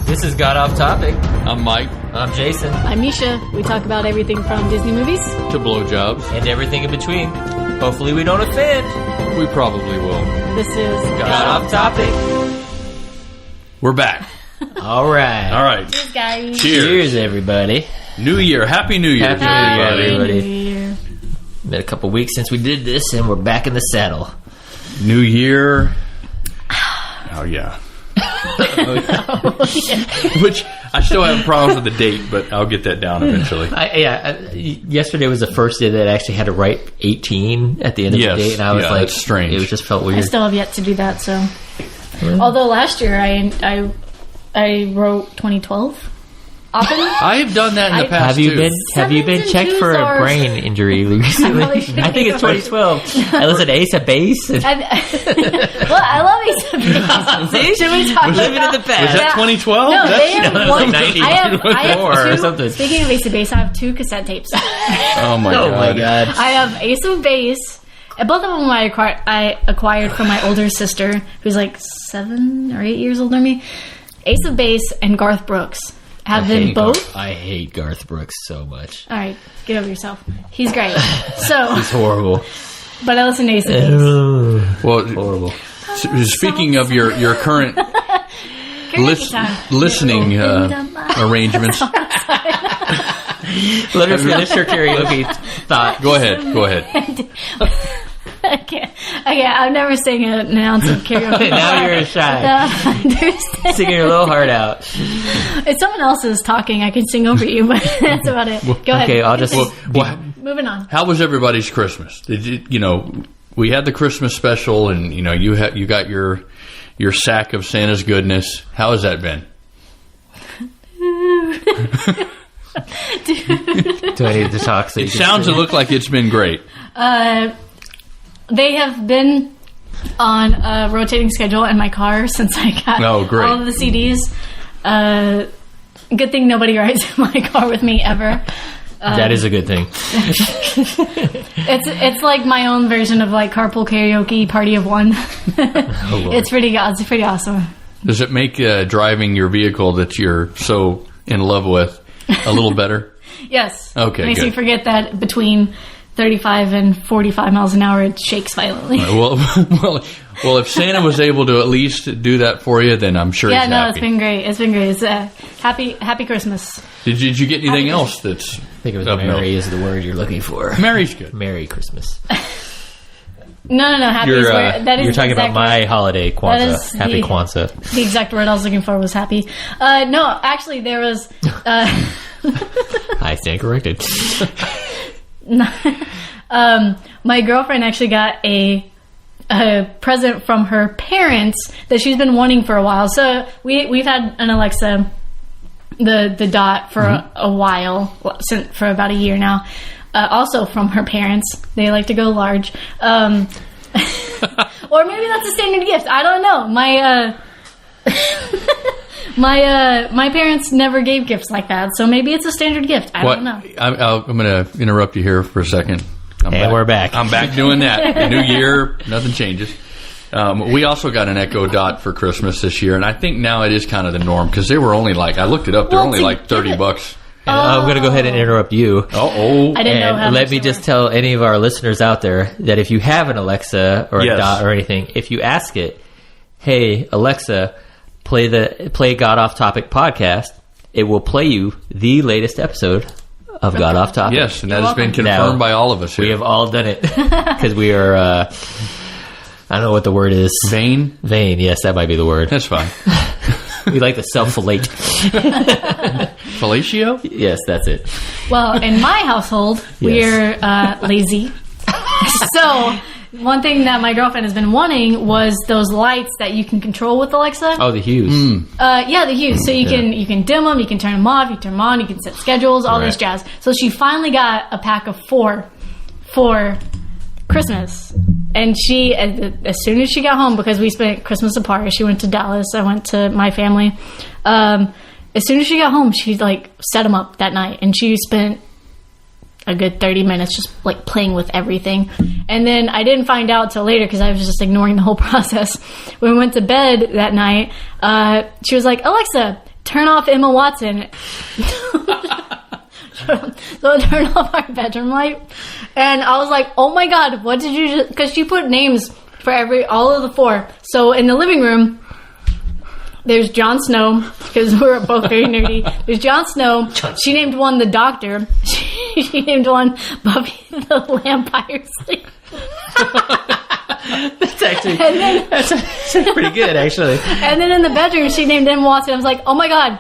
This is God Off Topic. I'm Mike. I'm Jason. I'm Neisha. We talk about everything from Disney movies To blowjobs. And everything in between. Hopefully we don't offend. We probably will. This is God Off Topic. We're back. All right. All right. Cheers, guys. Cheers. Everybody. New Year. Happy New Year. Happy New Year, everybody. New Year. Been a couple weeks since we did this, and we're back in the saddle. New Year. Oh, yeah. Which I still have problems with the date, but I'll get that down eventually. Yesterday was the first day that I actually had to write 18 at the end of the date, and I was like, that's strange. It just felt weird. I still have yet to do that, so. Although last year I wrote 2012 often. I have done that in the past, Have you too. been checked for a brain injury recently? I think it's 2012. I listened to Ace of Base. Well, I love Ace of Base. See? Should we talk Living about in the past. Was that 2012? No, they have was one. like 90 I have or two, something. Speaking of Ace of Base, I have 2 cassette tapes. Oh, my Oh, God. my God. I have Ace of Base. And both of them I acquired from my older sister, who's like 7 or 8 years older than me. Ace of Base and Garth Brooks. Have them both. I hate Garth Brooks so much. All right, get over yourself. He's great. So, He's horrible. but I listen to Ace of Base. Well, Horrible. speaking of your current listening arrangements, Let her finish her karaoke thought. go ahead. I can't. I've never sang an ounce of karaoke. Now you're shy. Understand. Singing your little heart out. If someone else is talking, I can sing over you, but that's about it. Go ahead. Okay, I'll just... Moving on. How was everybody's Christmas? Did you, we had the Christmas special, and you got your sack of Santa's goodness. How has that been? Do I need to talk? So It sounds to look like it's been great. They have been on a rotating schedule in my car since I got all of the CDs. Good thing nobody rides in my car with me ever. That is a good thing. It's like my own version of like carpool karaoke party of one. It's pretty awesome. Does it make driving your vehicle that you're so in love with a little better? Yes. Okay, Makes good. me forget that between 35 and 45 miles an hour it shakes violently. Well, if Santa was able to at least do that for you, then I'm sure he's happy. It's been great. It's happy Christmas. Did you get anything else that's... I think it was of Merry note? is the word you're looking for. Merry's good. Merry Christmas. No. Happy is where that is. You're talking the about my holiday, Kwanzaa. That is Happy Kwanzaa. The exact word I was looking for was happy. No, actually, there was. I stand corrected. My girlfriend actually got a present from her parents that she's been wanting for a while. So we've had an Alexa, the Dot, for a while, for about a year now. Also from her parents. They like to go large. Or maybe that's a standard gift. I don't know. My parents never gave gifts like that, so maybe it's a standard gift. I don't know. I'm going to interrupt you here for a second. We're back. I'm back doing that. New year, nothing changes. We also got an Echo Dot for Christmas this year, and I think now it is kind of the norm because they were only I looked it up, they're only like $30. And I'm going to go ahead and interrupt you. Uh-oh. I didn't know how And much let me they just were. tell any of our listeners out there that if you have an Alexa or a Yes. Dot or anything, if you ask it, hey, Alexa, play God Off Topic podcast, it will play you the latest episode of God Off Topic. Yes, and that has been welcome. confirmed Now, by all of us here. We have all done it because we are, I don't know what the word is. Vain? Vain, yes, that might be the word. That's fine. We like to self-filate. Fellatio? Yes, that's it. Well, in my household, Yes. we're lazy. So, one thing that my girlfriend has been wanting was those lights that you can control with Alexa. Oh, the hues. Yeah, the hues. So you can dim them, you can turn them off, you can turn them on, you can set schedules, all this Right. jazz. So she finally got a pack of 4 for Christmas. And she, as soon as she got home, because we spent Christmas apart, she went to Dallas, I went to my family. As soon as she got home, she set them up that night, and she spent a good 30 minutes just playing with everything. And then I didn't find out till later because I was just ignoring the whole process. When we went to bed that night, she was like, Alexa, turn off Emma Watson. So I turned off our bedroom light, and I was like, "Oh my god, what did you?" Because she put names for all of the 4. So in the living room, there's Jon Snow, because we're both very nerdy. There's Jon Snow. She named one the Doctor. She named one Buffy the Vampire Slayer. That's actually that's pretty good, actually. And then in the bedroom, she named Emma Watson. I was like, "Oh my god,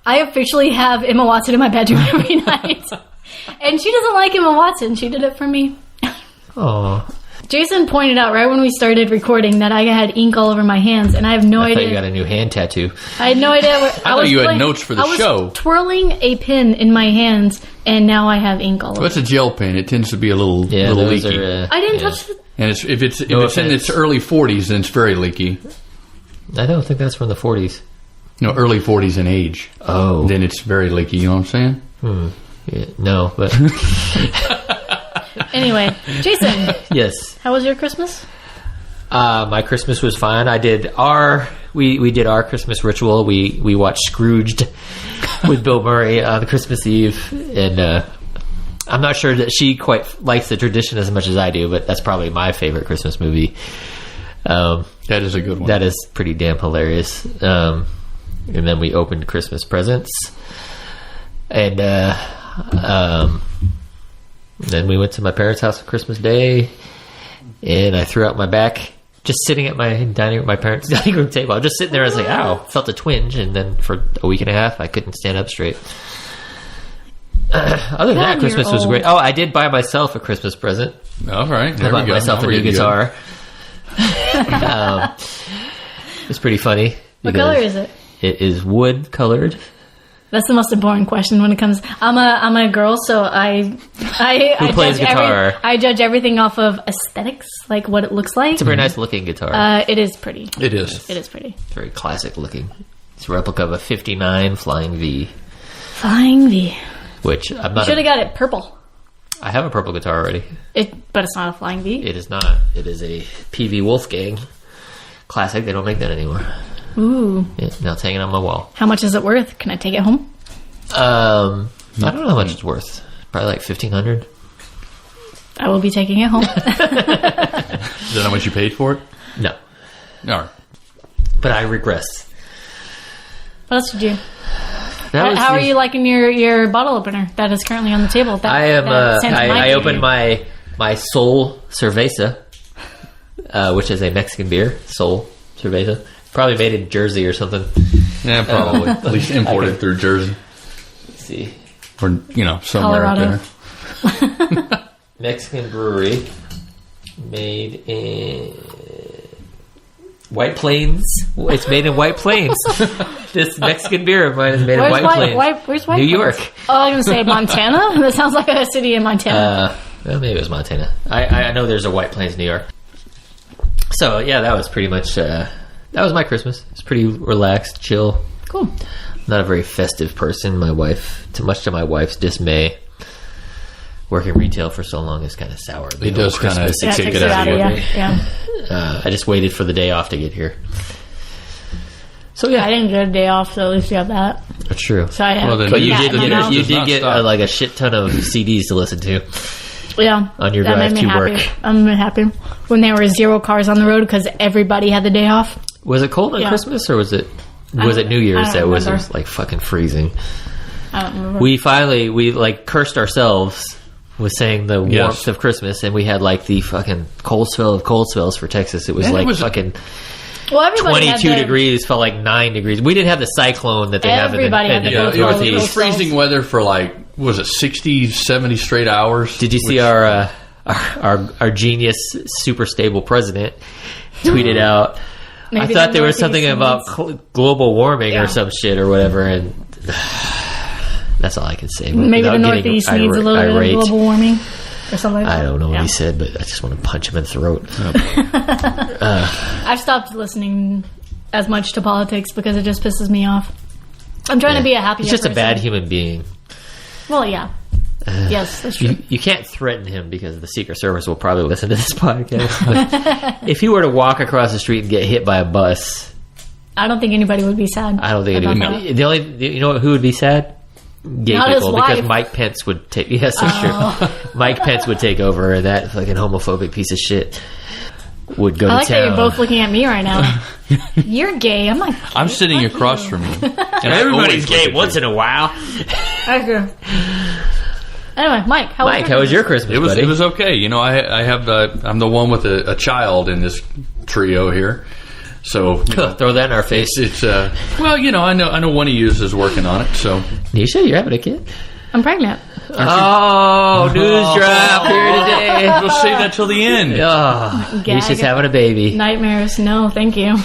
I officially have Emma Watson in my bedroom every night." And she doesn't like Emma Watson. She did it for me. Oh. Jason pointed out right when we started recording that I had ink all over my hands, and I have no idea. I thought you got a new hand tattoo. I had no idea. I thought you had notes for the show. I was twirling a pin in my hands, and now I have ink all over. What's a gel pen? It tends to be a little leaky. I didn't touch it. And if it's in its early 40s, then it's very leaky. I don't think that's from the 40s. No, early 40s in age. Oh. Then it's very leaky, you know what I'm saying? Yeah, no, but... Anyway, Jason. Yes. How was your Christmas? My Christmas was fine. I did we did our Christmas ritual. We watched Scrooged with Bill Murray on Christmas Eve, and I'm not sure that she quite likes the tradition as much as I do, but that's probably my favorite Christmas movie. That is a good one. That is pretty damn hilarious. And then we opened Christmas presents, and then we went to my parents' house on Christmas Day, and I threw out my back, just sitting at my parents' dining room table. I was just sitting there. I was like, "Ow!" Felt a twinge, and then for a week and a half, I couldn't stand up straight. Other than that, Christmas was great. Oh, I did buy myself a Christmas present. All right, I bought myself a new guitar. It's pretty funny. What color is it? It is wood colored. That's the most important question when it comes. I'm a girl, so I plays guitar? I judge everything off of aesthetics, like what it looks like. It's a very nice looking guitar. It is pretty. It is. It is pretty. It's very classic looking. It's a replica of a '59 Flying V. Flying V. Which I'm not. Should have got it purple. I have a purple guitar already. But it's not a Flying V. It is not. It is a PV Wolfgang classic. They don't make that anymore. Ooh. Yeah, now it's hanging on my wall. How much is it worth? Can I take it home? I don't know how much it's worth. Probably like $1,500. I will be taking it home. Is that how much you paid for it? No. All right. But I regress. What else did you? How are you liking your bottle opener that is currently on the table? I opened my Sol Cerveza, which is a Mexican beer. Sol Cerveza. Probably made in Jersey or something. Yeah, probably. At least imported through Jersey. Let's see. Or, somewhere Colorado. up there. Mexican brewery. Made in White Plains. It's made in White Plains. This Mexican beer of mine is made in White Plains. Where's White New York. Plains? Oh, I was going to say Montana? That sounds like a city in Montana. Well, maybe it was Montana. I know there's a White Plains, New York. So, yeah, that was pretty much... that was my Christmas. It's pretty relaxed, chill. Cool. Not a very festive person. My wife, much to my wife's dismay, working retail for so long is kind of sour. It does kind of take it out of you. Yeah. I just waited for the day off to get here. So yeah, I didn't get a day off, so at least you have that. That's true. So I have. Well, then But you cat did in my mouth. get like a shit ton of CDs to listen to. Yeah. On your that drive made me to happy. work. I'm happy when there were 0 cars on the road because everybody had the day off. Was it cold on Christmas or was it New Year's that was like fucking freezing? I don't remember. We like cursed ourselves with saying the warmth of Christmas, and we had like the fucking cold spell of cold spells for Texas. It was fucking 22 degrees, felt like 9 degrees. We didn't have the cyclone that they have in the Northeast. It was freezing weather for like, was it 60, 70 straight hours? Did you see our genius, super stable president tweeted out, I thought there was something about global warming or some shit or whatever, and that's all I can say. Maybe the Northeast needs a little bit of global warming or something like that. I don't know what he said, but I just want to punch him in the throat. I've stopped listening as much to politics because it just pisses me off. I'm trying to be a happy He's just person. a bad human being. Well, yeah. Yes, that's true. You can't threaten him because the Secret Service will probably listen to this podcast. But if he were to walk across the street and get hit by a bus, I don't think anybody would be sad. I don't think about anyone. that. The only, you know who would be sad? Gay Not his people, wife. because Mike Pence would take. Yes, that's true. Mike Pence would take over, and that fucking homophobic piece of shit would go I to like town. that you're both looking at me right now. You're gay. I'm like, I'm sitting across from you. And Everybody's gay once in a while. Okay. Anyway, Mike, how Was your Christmas? Buddy? It was okay. You know, I have I'm the one with a child in this trio here. So throw that in our face. it's well, you know, I know one of you is working on it. So Neisha, you're having a kid? I'm pregnant. Oh, news drop here today. we'll save that till the end. Oh, Gag. Neisha's having a baby. Nightmares. No, thank you.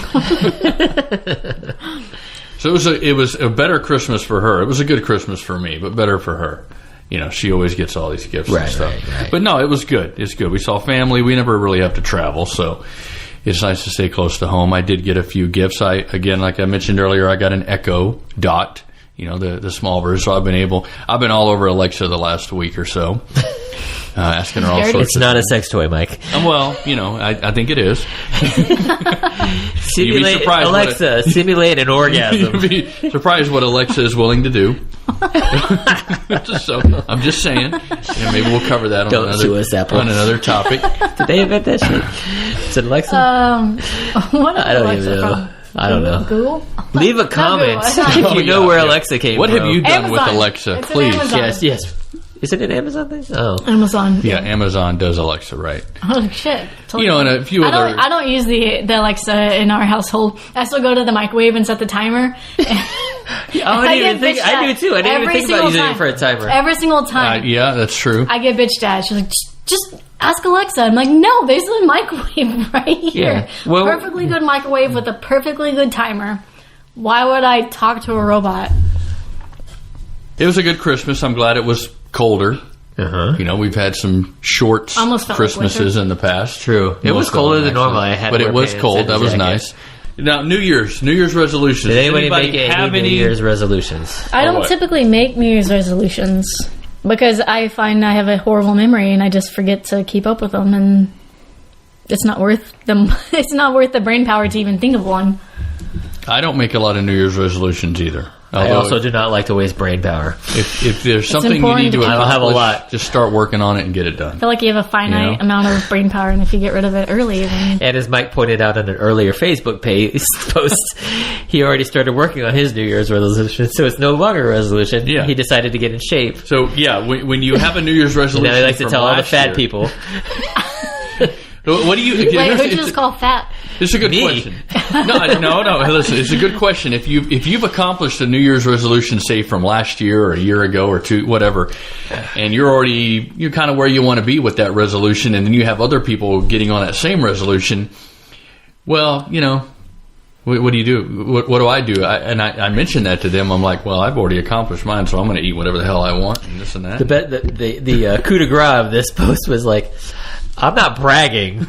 So it was a better Christmas for her. It was a good Christmas for me, but better for her. You know, she always gets all these gifts and stuff. Right. But no, it was good. It's good. We saw family. We never really have to travel, so it's nice to stay close to home. I did get a few gifts. Again, like I mentioned earlier, I got an Echo Dot. You know, the small version. So I've been all over Alexa the last week or so, asking her all sorts. It's not a sex toy, Mike. Well, you know, I think it is. Simulate, surprised Alexa, simulate an orgasm. You'd be surprised what Alexa is willing to do. So I'm just saying. And maybe we'll cover that Don't sue us, Apple. on another topic. Did they invent that shit? Is it Alexa? What is I don't Alexa even know. from? I don't know. Google? Leave a comment Google. if you know where Alexa came What from. have you done with Amazon. Alexa? It's an Please. Amazon. Yes. Is it an Amazon thing? Oh. Amazon. Yeah, Amazon does Alexa, right? Oh shit! Totally. You know, and a few other. I don't use the Alexa in our household. I still go to the microwave and set the timer. I do too. I didn't even think about using it for a timer. Every single time. Yeah, that's true. I get bitched at. She's like, just ask Alexa. I'm like, no, there's a microwave right here. Yeah. Well- Perfectly good microwave with a perfectly good timer. Why would I talk to a robot? It was a good Christmas. I'm glad it was colder. Uh-huh. You know, we've had some short Almost felt like Christmases winter. in the past. True. It was Most colder of them, than normal. actually. I had but to it wear was pants cold. and a That was jacket. nice. Now, New Year's resolutions. Did anybody Does make any New Year's resolutions? I don't what? typically make New Year's resolutions because I find I have a horrible memory and I just forget to keep up with them, and it's not worth them. It's not worth the brain power to even think of one. I don't make a lot of New Year's resolutions either. I Although also do not like to waste brain power. if there's something you important need to to- I don't have a lot. just start working on it and get it done. I feel like you have a finite You know? amount of brain power, and if you get rid of it early, then And as Mike pointed out in an earlier Facebook post, he already started working on his New Year's resolution, so it's no longer a resolution. Yeah. He decided to get in shape. So yeah, when you have a New Year's resolution, Now he likes to from tell all the last fat year- people. What do you? wait, who'd you just call fat? It's a good Me. question. No. Listen, it's a good question. If you've accomplished a New Year's resolution, say from last year or a year ago or two, whatever, and you're kind of where you want to be with that resolution, and then you have other people getting on that same resolution. Well, you know, what do you do? What do I do? I mentioned that to them. I'm like, well, I've already accomplished mine, so I'm going to eat whatever the hell I want and this and that. The coup de grace of this post was like, I'm not bragging.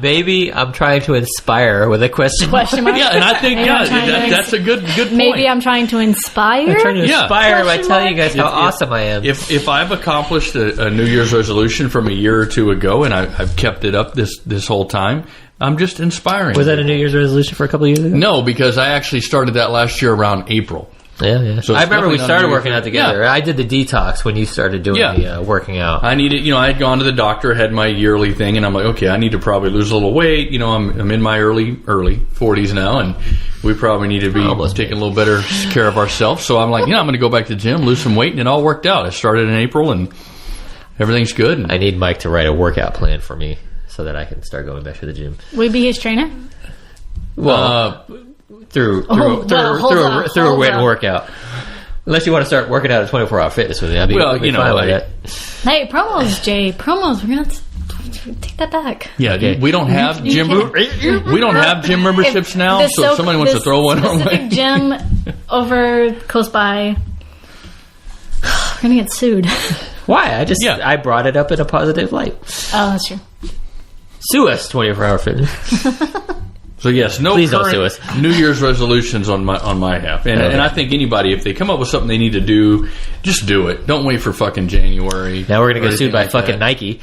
Maybe I'm trying to inspire with a question. Question mark? Yeah, and I think Maybe I'm trying to that's a good point. Maybe I'm trying to inspire. I'm trying to Yeah. inspire by Question telling you mark? guys how awesome I am. If I've accomplished a New Year's resolution from a year or two ago, and I've kept it up this whole time, I'm just inspiring. Was that a New Year's resolution for a couple of years ago? No, because I actually started that last year around April. Yeah. So I it's remember we definitely not started New working Year's. out together. Yeah. I did the detox when you started doing Yeah. the working out. I needed, I had gone to the doctor, had my yearly thing, and I'm like, okay, I need to probably lose a little weight. I'm in my early 40s now, and we probably need to be Almost taking a little better care of ourselves. So I'm like, I'm going to go back to the gym, lose some weight, and it all worked out. I started in April, and everything's good. And I need Mike to write a workout plan for me so that I can start going back to the gym. Will you be his trainer? Well, through hold a written up. workout. Unless you want to start working out at 24-hour fitness with me, I'd be Well, fine with like- that. Hey, promos, Jay. Promos. We're gonna take that back. yeah, Okay. we don't have gym. We don't have gym memberships now, so if somebody wants to throw one our way. specific gym over close by, we're gonna get sued. Why? Yeah. I brought it up in a positive light. Oh, that's true. Sue us, 24-hour fitness. So yes, no Please don't current sue us. New Year's resolutions on my half, and I think anybody, if they come up with something they need to do, just do it. Don't wait for fucking January. Now we're gonna or get sued anything by like fucking that. Nike.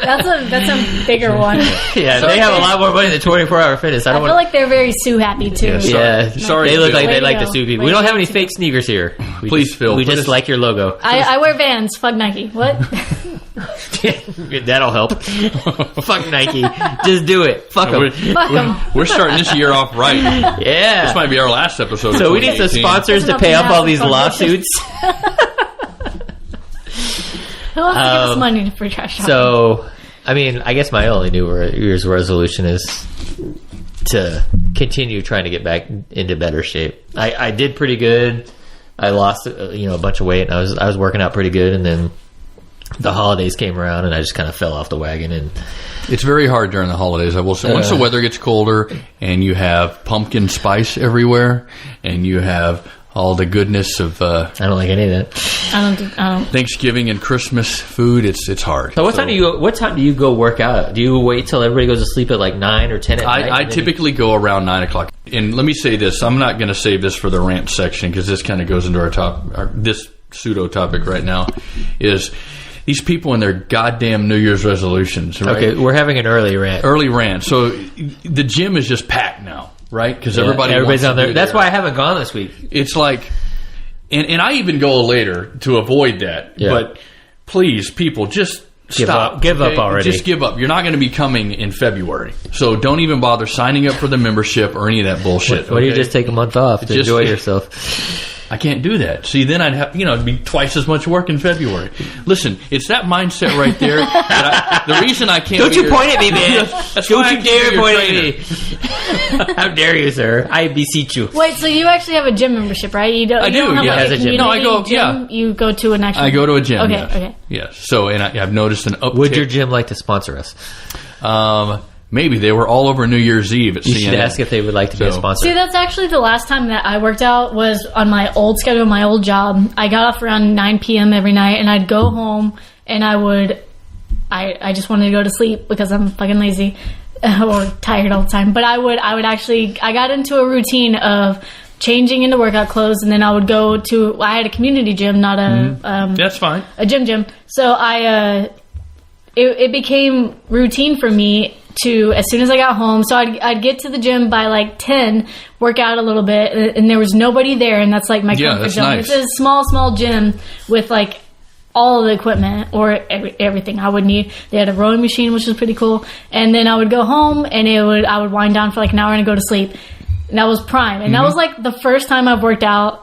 That's a bigger one. Yeah, they have a lot more money than 24-hour fitness. I I don't feel want. like they're very sue happy too. Yeah, so- Yeah, Sorry, They look Phil. like Way they to like to go. sue people. Way We don't to have any go. fake sneakers here. Please, Phil, We put just us- like your logo. I wear Vans. Fuck Nike. What? That'll help. Fuck Nike. Just do it. Fuck them. Fuck 'em. We're starting this year off right. Yeah. This might be our last episode. So of we need some 2018. sponsors to Doesn't pay help off me all out these with lawsuits. Who wants to give us money for trash talking? So, I mean, I guess my only New Year's resolution is to continue trying to get back into better shape. I did pretty good. I lost, a bunch of weight, and I was working out pretty good, and then the holidays came around, and I just kind of fell off the wagon. And It's very hard during the holidays, I will say. Once the weather gets colder and you have pumpkin spice everywhere and you have all the goodness of I don't like any of that. I don't. Thanksgiving and Christmas food, it's hard. So what time do you go work out? Do you wait till everybody goes to sleep at like 9 or 10 at night? I and then typically go around 9 o'clock. And let me say this. I'm not going to save this for the rant section because this kind of goes into this pseudo topic right now is these people and their goddamn New Year's resolutions, right? Okay, we're having an early rant. Early rant. So the gym is just packed now, right? Because everybody's everybody's on there. there. That's why I haven't gone this week. It's like, and I even go later to avoid that. Yeah. But please, people, just Give stop. up. Give up okay? already. Just give up. You're not going to be coming in February, so don't even bother signing up for the membership or any of that bullshit. Why do you okay? just take a month off to Just- enjoy yourself? I can't do that. See, then I'd have, it'd be twice as much work in February. Listen, it's that mindset right there. The reason I can't. Don't be you your- point at me, man! That's Don't why I you can't dare be your point trainer. at me! How dare you, sir? I beseech you. Wait, so you actually have a gym membership, right? You don't. I you do, Don't have yeah. like Has a gym. No, I go- community yeah. gym? You go to an actual. I go to a gym. Okay. Yes. Okay. Yes. So, and I've noticed an uptick. Would your gym like to sponsor us? Maybe they were all over New Year's Eve at You CNN. should ask if they would like to be a So- sponsor. See, that's actually the last time that I worked out was on my old schedule, my old job. I got off around 9 p.m. every night, and I'd go home, and I just wanted to go to sleep because I'm fucking lazy or tired all the time. But I got into a routine of changing into workout clothes, and then I would go to. I had a community gym, not a That's fine. a gym. So it became routine for me to, as soon as I got home, so I'd get to the gym by like 10, work out a little bit, and there was nobody there, and that's like my Yeah, comfort that's zone. nice. It's a small gym with like all of the equipment or everything I would need. They had a rowing machine, which was pretty cool, and then I would go home and I would wind down for like an hour and go to sleep. And that was prime, and that was like the first time I've worked out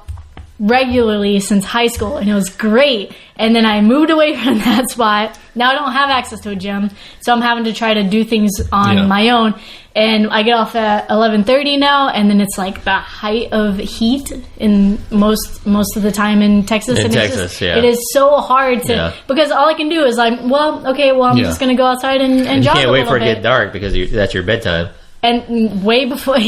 regularly since high school, and it was great. And then I moved away from that spot. Now I don't have access to a gym, so I'm having to try to do things on my own. And I get off at 11:30 now, and then it's like the height of heat in most of the time in Texas. In and Texas, it's just, yeah. it is so hard to because all I can do is I'm Yeah. just gonna go outside and you jog can't a wait little for it to bit. get dark because that's your bedtime. And way before it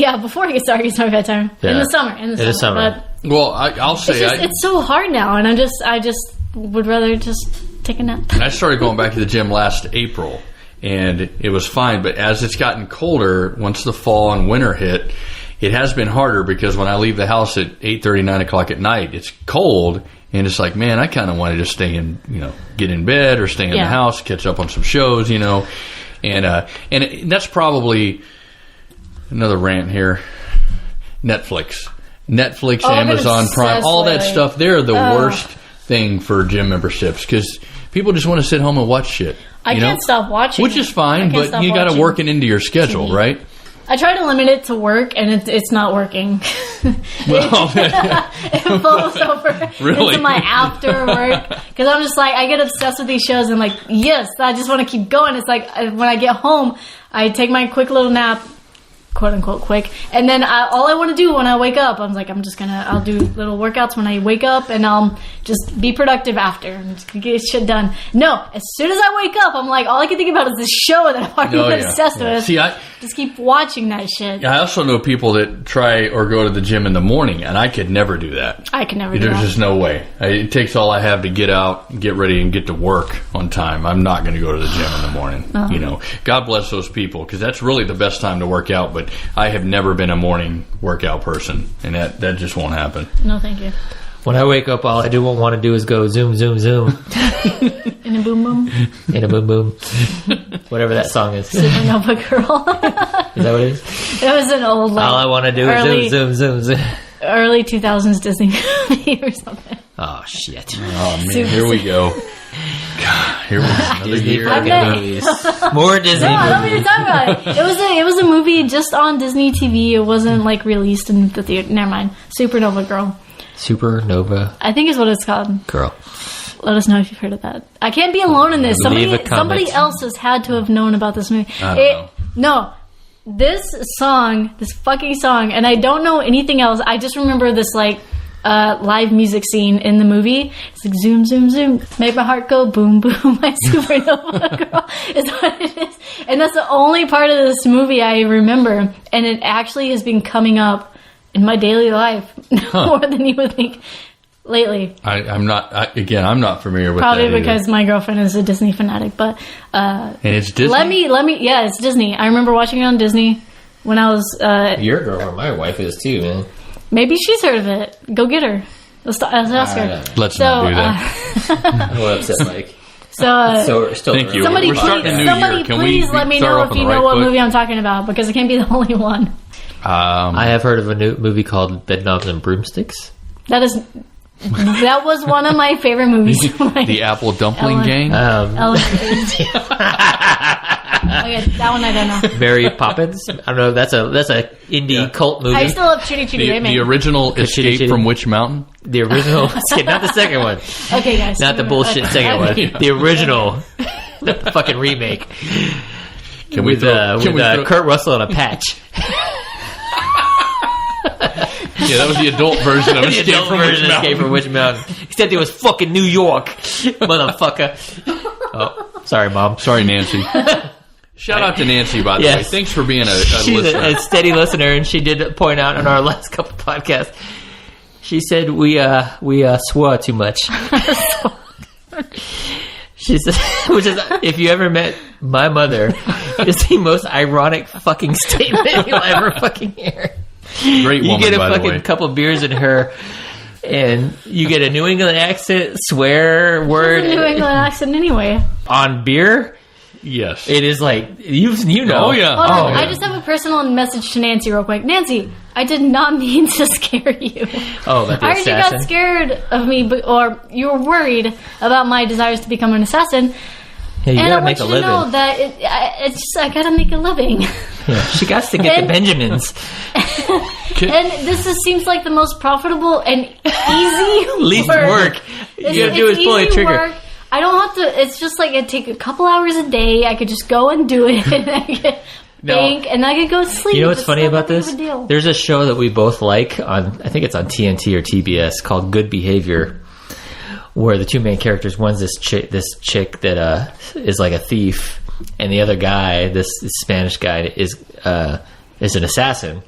gets dark, it's my bedtime in Yeah. the summer. In the summer. But Well, I'll say it's so hard now, and I just would rather just take a nap. I started going back to the gym last April, and it was fine. But as it's gotten colder, once the fall and winter hit, it has been harder because when I leave the house at 8:30, 9 o'clock at night, it's cold, and it's like, man, I kind of want to just stay in, get in bed or stay in the house, catch up on some shows, and that's probably another rant here. Netflix, Amazon Prime, all that stuff. They're the worst thing for gym memberships because people just want to sit home and watch shit. I can't stop watching, which is fine, but you got to work it into your schedule, TV. right? I try to limit it to work, and it's not working. Well, It falls over Really? into my after work because I'm just like I get obsessed with these shows, and like yes, I just want to keep going. It's like when I get home, I take my quick little nap. quote unquote quick. And then all I want to do when I wake up, I'm like, I'll do little workouts when I wake up, and I'll just be productive after and just get shit done. No, as soon as I wake up, I'm like, all I can think about is this show that I'm already obsessed with. See, I just keep watching that shit. I also know people that try or go to the gym in the morning, and I could never do that. I can never do that. There's just no way. It takes all I have to get out, get ready, and get to work on time. I'm not going to go to the gym in the morning. You know, God bless those people, because that's really the best time to work out. But I have never been a morning workout person, and that just won't happen. No, thank you. When I wake up, all I do want to do is go zoom, zoom, zoom. In a boom boom. In a boom boom. Whatever that song is. Supernova Girl. Is that what it is? It was an old, like, all I want to do is zoom, zoom, zoom, zoom. Early 2000s Disney movie or something. Oh, shit. Oh, man, here we go. God, here we go. Another Disney year. fucking movies. More Disney No, I don't movies. mean to talk about it. It was a movie just on Disney TV. It wasn't, like, released in the theater. Never mind. Supernova Girl. Supernova I think is what it's called. Girl. Let us know if you've heard of that. I can't be alone in this. Leave a comment. Somebody else has had to have known about this movie. I don't know. No. This fucking song, and I don't know anything else. I just remember this, like, live music scene in the movie. It's like, zoom, zoom, zoom. Make my heart go boom, boom. My supernova girl is what it is. And that's the only part of this movie I remember. And it actually has been coming up in my daily life more than you would think lately. I'm not familiar with Probably that because my girlfriend is a Disney fanatic, but and it's Disney. let me yeah, it's Disney. I remember watching it on Disney when I was Your girlfriend, my wife is too, man. maybe she's heard of it. Go get her. Let's ask her. Let's not do that. I'm going to upset Mike. So Still Thank you. somebody We're starting a new somebody year. Can please we let me start know off if on you the know right what foot? movie I'm talking about, because I can't be the only one. I have heard of a new movie called Bedknobs and Broomsticks. That was one of my favorite movies. The Apple Dumpling Ellen. Gang. Okay, that one I don't know. Mary Poppins. I don't know. That's a indie cult movie. I still love Chitty Chitty Bang Bang. The original Escape Chitty. from Witch Mountain. The original, not the second one. Okay, guys. Not the bullshit second one. The original, the fucking remake. Can we throw? Kurt Russell on a patch. Yeah, that was the adult version of The Escape adult from version Witch of Escape Mountain. from Witch Mountain. Except it was fucking New York, motherfucker. Oh, sorry, Mom. Sorry, Nancy. Shout out to Nancy, by the way. Yes. Thanks for being a She's listener. a steady listener, and she did point out in our last couple podcasts. She said we swore too much. She said, which is, if you ever met my mother, it's the most ironic fucking statement you'll ever fucking hear. Great woman, You get a by the fucking way. couple beers in her, and you get a New England accent, swear word New England accent anyway. on beer. Yes. It is like you know. Oh, yeah. Hold on, yeah. I just have a personal message to Nancy real quick. Nancy, I did not mean to scare you. Oh, about the I heard you assassin. got scared of me, or you were worried about my desires to become an assassin. Yeah, you And I gotta want make a you to living. know that it's just, I gotta make a living. Yeah, she got to get the Benjamins. And this seems like the most profitable and easy Least work. You gotta do is pull a easy trigger. work. I don't have to. It's just like it'd take a couple hours a day. I could just go and do it, and I could bank, and I could go to sleep. You know what's It's funny not about that big this? of a deal. There's a show that we both like on, I think it's on TNT or TBS, called Good Behavior, where the two main characters, one's this chick that is like a thief, and the other guy, this Spanish guy, is an assassin.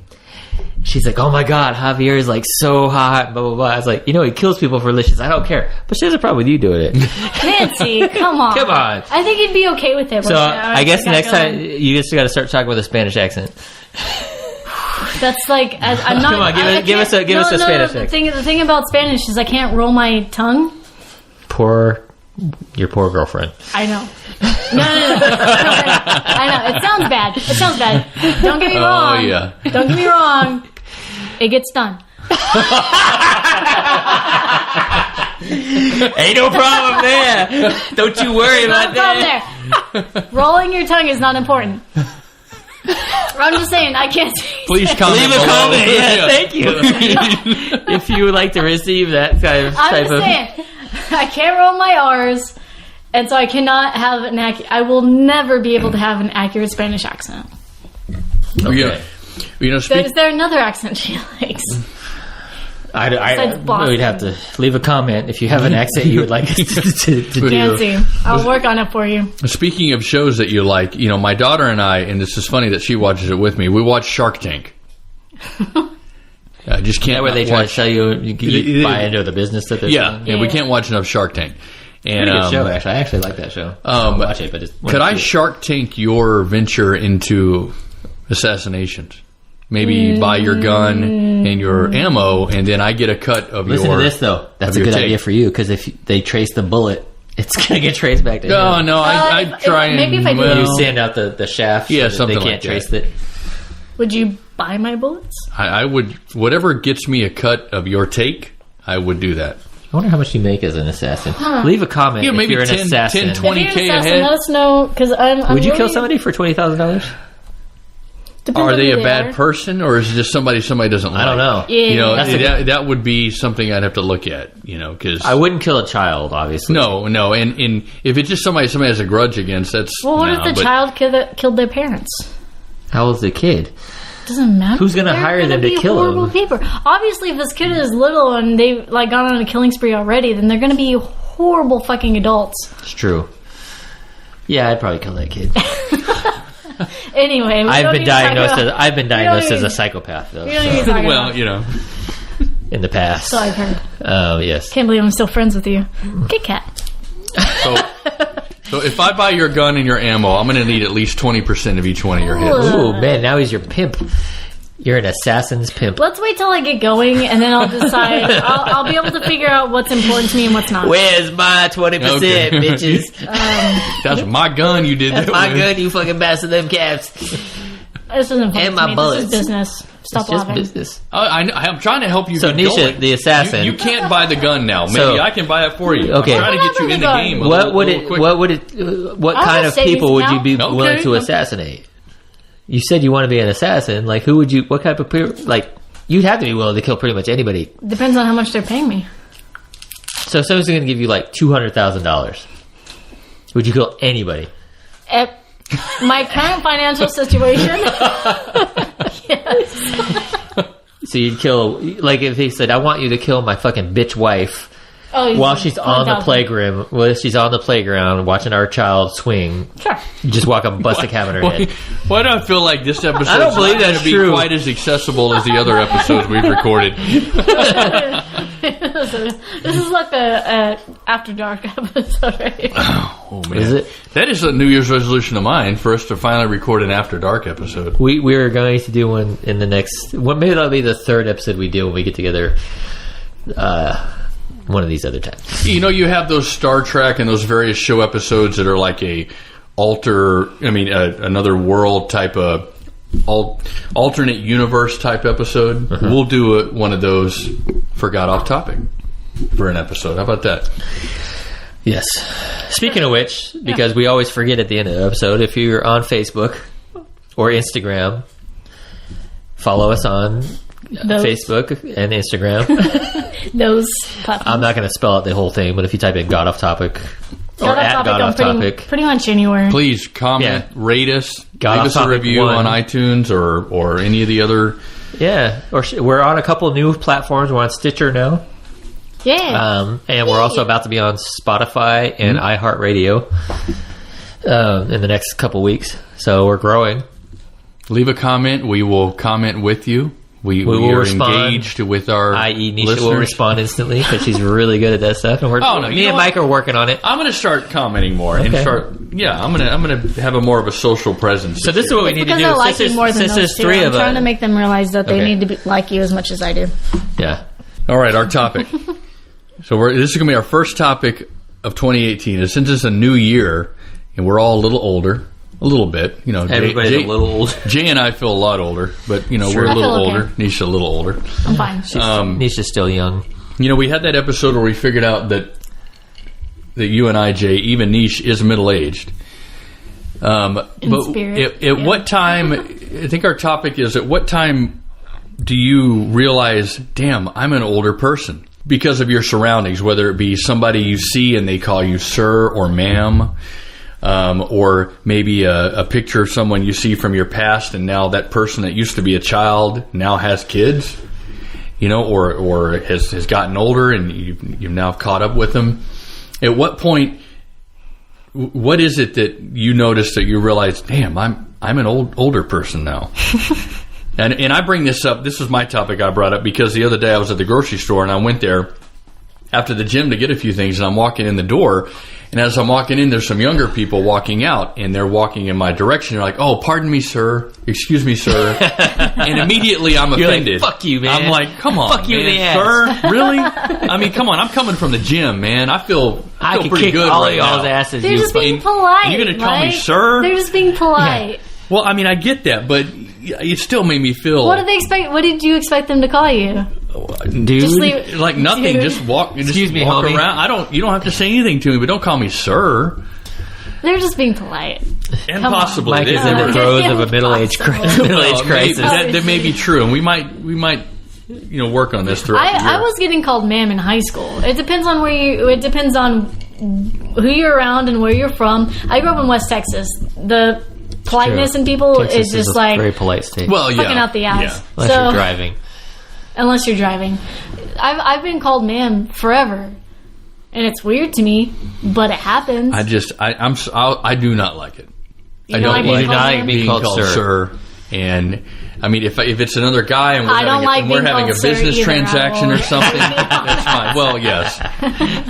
She's like, oh my god, Javier is like so hot, blah blah blah. I was like, he kills people for delicious. I don't care, but she has a problem with you doing it. Nancy, come on. Come on. I think you'd be okay with it. So I guess next time you just got to start talking with a Spanish accent. That's like I'm not. Come on, give us a Spanish accent. The thing about Spanish is I can't roll my tongue. Your poor girlfriend. I know. No. I know. It sounds bad. Don't get me wrong. Oh, yeah. Don't get me wrong. It gets done. Ain't no problem there. Don't you worry about that. There. Rolling your tongue is not important. I'm just saying, I can't say Please comment Leave a below. comment. Yeah, thank you. If you would like to receive that kind of I'm type just of. saying, I can't roll my R's, and so I cannot have an I will never be able to have an accurate Spanish accent. Yeah. Is there another accent she likes? We'd have to leave a comment if you have an accent you would like us to do. Fancy. I'll work on it for you. Speaking of shows that you like, my daughter and I, and this is funny that she watches it with me, we watch Shark Tank. I just can't. Where they try to sell you buy into the business that they're selling. Yeah, we can't watch enough Shark Tank. And, pretty good show, actually. I actually like that show. I watch it, but could I Shark Tank your venture into assassinations? Maybe buy your gun and your ammo, and then I get a cut of Listen to this, though. That's a good idea for you, because if they trace the bullet, it's going to get traced back to him. No, I try and... Maybe if I do you sand out the shaft so something they can't like trace it. Would you buy my bullets? I would... Whatever gets me a cut of your take, I would do that. I wonder how much you make as an assassin. Leave a comment if you're an assassin. 10, 20K ahead. Let us know, because I'm Would you kill somebody for $20,000? Are they a bad person, or is it just somebody doesn't like? I don't know. Yeah. That would be something I'd have to look at, because... I wouldn't kill a child, obviously. No, and if it's just somebody has a grudge against, that's... Well, what if the child killed their parents? How old's the kid? Doesn't matter. Who's going to hire them to kill them? People. Obviously, if this kid is little and they've gone on a killing spree already, then they're going to be horrible fucking adults. It's true. Yeah, I'd probably kill that kid. Anyway, I've been diagnosed as a psychopath, though. Well, in the past. So I've heard. Oh, yes. Can't believe I'm still friends with you. Kit Kat. So if I buy your gun and your ammo, I'm going to need at least 20% of each one of your hits. Ooh, man, now he's your pimp. You're an assassin's pimp. Let's wait till I get going, and then I'll decide. I'll be able to figure out what's important to me and what's not. Where's my 20%, bitches? That's my gun you did That's that my with. gun, you fucking bastard, them caps. This isn't And my bullets. This is business. Stop It's just laughing. business. I'm trying to help you So, get Neisha, going. the assassin. You can't buy the gun now. Maybe So- I can buy it for you. Okay. I'm trying to get you in the game a little quicker. What I'll kind of just say people would this you be now. willing to Okay. assassinate? You said you want to be an assassin. Like, who would you? What type of people? Like, you'd have to be willing to kill pretty much anybody. Depends on how much they're paying me. So, if someone's going to give you like $200,000, would you kill anybody? At my current financial situation, yes. So you'd kill, like, if he said, "I want you to kill my fucking bitch wife." While she's on the playground, watching our child swing, Sure. you just walk up and bust a cap in her head. Why do I feel like this episode I don't believe going that's to be true. quite as accessible as the other episodes we've recorded? This is like a After Dark episode, right? Oh, man. Is it? That is a New Year's resolution of mine, for us to finally record an After Dark episode. We were going to do one in the next. Well, maybe that'll be the third episode we do when we get together. One of these other times. You have those Star Trek and those various show episodes that are like another world type of alternate universe type episode. Uh-huh. We'll do one of those for God Off Topic for an episode. How about that? Yes. Speaking of which, because we always forget at the end of the episode, if you're on Facebook or Instagram, follow us on Facebook and Instagram. Those platforms. I'm not going to spell out the whole thing, but if you type in God Off Topic or at God Off Topic, pretty much anywhere. Please comment, rate us, God leave Off us a Topic review 1. on iTunes or any of the other. Yeah, or we're on a couple new platforms. We're on Stitcher now. Yeah. And we're also about to be on Spotify and iHeartRadio in the next couple weeks. So we're growing. Leave a comment. We will comment with you. We will are respond, engaged with our i.e. Neisha listeners. will respond instantly because she's really good at that stuff. And me and Mike are working on it. I'm going to start commenting more and start. Yeah, I'm going to have a more of a social presence. So this is what we need to do. I like you more than those two. Three I'm of trying us. to make them realize that they need to like you as much as I do. Yeah. All right, our topic. So this is going to be our first topic of 2018. And since it's a new year and we're all a little older, a little bit, Everybody's a little old. Jay and I feel a lot older, but we're a I little feel okay. older. Neisha a little older. I'm fine. Nisha's still young. We had that episode where we figured out that you and I, Jay, even Neisha, is middle aged. But spirit, at what time? I think our topic is: at what time do you realize, damn, I'm an older person? Because of your surroundings, whether it be somebody you see and they call you sir or ma'am, or maybe a picture of someone you see from your past, and now that person that used to be a child now has kids, or has gotten older, and you've now caught up with them. At what point, what is it that you notice that you realize, damn, I'm an older person now? And I bring this up. This is my topic I brought up because the other day I was at the grocery store, and I went there after the gym to get a few things, and I'm walking in the door, and as I'm walking in, there's some younger people walking out, and they're walking in my direction. They're like, "Oh, pardon me, sir. Excuse me, sir." And immediately I'm offended. Like, fuck you, man. I'm like, come on, fuck you, man, sir. Really? I mean, come on. I'm coming from the gym, man. I feel can pretty kick good all right y'all's now. asses. They're just being polite. And you're going to call me Mike. sir? They're just being polite. Yeah. Well, I mean, I get that, but it still made me feel. What did they expect? What did you expect them to call you? Dude. Just leave, like nothing. dude. Just walk. Excuse me, walk homie. around. You don't have to say anything to me, but don't call me sir. They're just being polite. And Come on. possibly Mike it is is. in the throes of a middle-age crisis. Well, crisis. that may be true, and we might work on this throughout the year. I was getting called ma'am in high school. It depends on It depends on who you're around and where you're from. I grew up in West Texas. The politeness in people Texas is just a like very polite state. Well, yeah, fucking out the ass. yeah. Unless you're driving. Unless you're driving. I've been called ma'am forever. And it's weird to me, but it happens. I do not like it. You I don't don't like like being being called called sir. sir. And I mean, if it's another guy and I don't like we're being having a called sir business either, transaction or Raul. something, that's fine. Well, yes,